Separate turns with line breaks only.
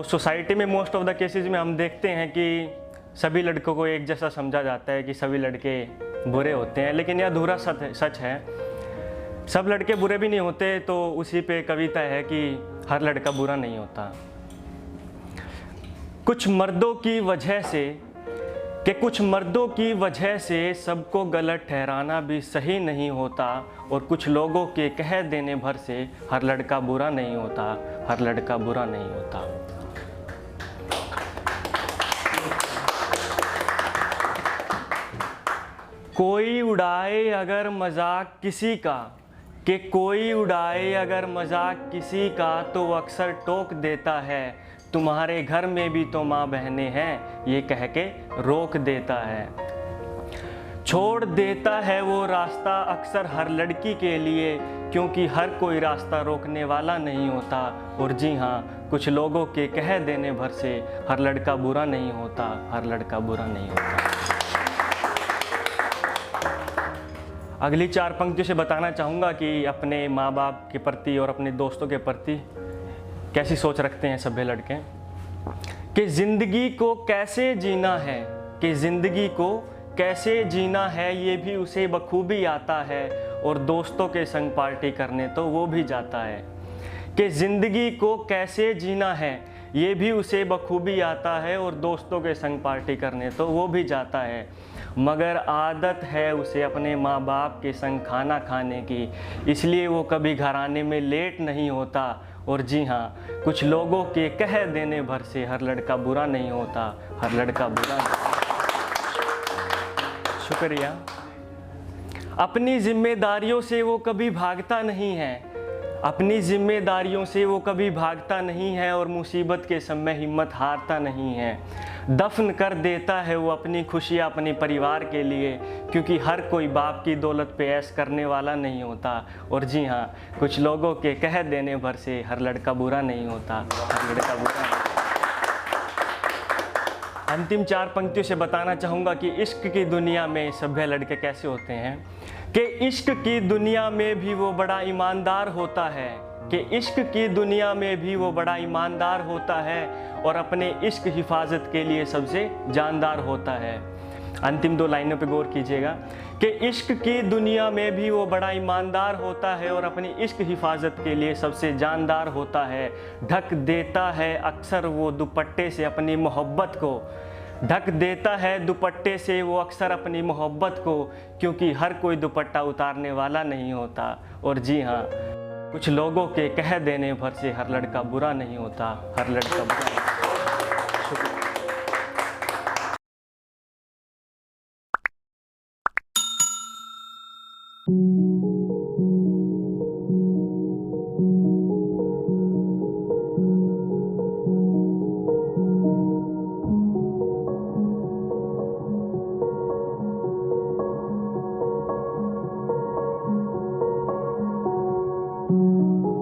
Society में most of the cases में हम देखते हैं कि सभी लड़कों को एक जैसा समझा जाता है कि सभी लड़के बुरे होते हैं, लेकिन यह अधूरा सच है। सब लड़के बुरे भी नहीं होते। तो उसी पे कविता है कि हर लड़का बुरा नहीं होता। कुछ मर्दों की वजह से सबको गलत ठहराना भी सही नहीं होता, और कुछ लोगों के कह देने भर से हर लड़का बुरा नहीं होता, हर लड़का बुरा नहीं होता। कोई उड़ाए अगर मजाक किसी का, कि कोई उड़ाए अगर मजाक किसी का, तो अक्सर टोक देता है तुम्हारे घर में भी तो माँ बहनें हैं, ये कह के रोक देता है। छोड़ देता है वो रास्ता अक्सर हर लड़की के लिए, क्योंकि हर कोई रास्ता रोकने वाला नहीं होता। और जी हाँ, कुछ लोगों के कह देने भर से हर लड़का बुरा नहीं होता, हर लड़का बुरा नहीं होता। अगली 4 पंक्तियों से बताना चाहूँगा कि अपने माँ बाप के प्रति और अपने दोस्तों के प्रति कैसी सोच रखते हैं सभ्य लड़के। कि ज़िंदगी को कैसे जीना है, कि ज़िंदगी को कैसे जीना है ये भी उसे बखूबी आता है, और दोस्तों के संग पार्टी करने तो वो भी जाता है। कि ज़िंदगी को कैसे जीना है ये भी उसे बखूबी आता है, और दोस्तों के संग पार्टी करने तो वो भी जाता है। मगर आदत है उसे अपने माँ बाप के संग खाना खाने की, इसलिए वो कभी घराने में लेट नहीं होता। और जी हाँ, कुछ लोगों के कह देने भर से हर लड़का बुरा नहीं होता, हर लड़का बुरा नहीं। शुक्रिया। अपनी जिम्मेदारियों से वो कभी भागता नहीं है, अपनी जिम्मेदारियों से वो कभी भागता नहीं है, और मुसीबत के समय हिम्मत हारता नहीं है। दफन कर देता है वो अपनी खुशियाँ अपने परिवार के लिए, क्योंकि हर कोई बाप की दौलत पे ऐश करने वाला नहीं होता। और जी हाँ, कुछ लोगों के कह देने भर से हर लड़का बुरा नहीं होता, हर लड़का बुरा नहीं। अंतिम 4 पंक्तियों से बताना चाहूँगा कि इश्क की दुनिया में सभ्य लड़के कैसे होते हैं। कि इश्क की दुनिया में भी वो बड़ा ईमानदार होता है, कि इश्क की दुनिया में भी वो बड़ा ईमानदार होता है, और अपने इश्क हिफाजत के लिए सबसे जानदार होता है। अंतिम 2 लाइनों पे गौर कीजिएगा। कि इश्क की दुनिया में भी वो बड़ा ईमानदार होता है, और अपनी इश्क हिफाजत के लिए सबसे जानदार होता है। ढक देता है अक्सर वो दुपट्टे से अपनी मोहब्बत को, ढक देता है दुपट्टे से वो अक्सर अपनी मोहब्बत को, क्योंकि हर कोई दुपट्टा उतारने वाला नहीं होता। और जी हाँ, कुछ लोगों के कह देने भर से हर लड़का बुरा नहीं होता, हर लड़का बुरा नहीं होता। शुक्रिया।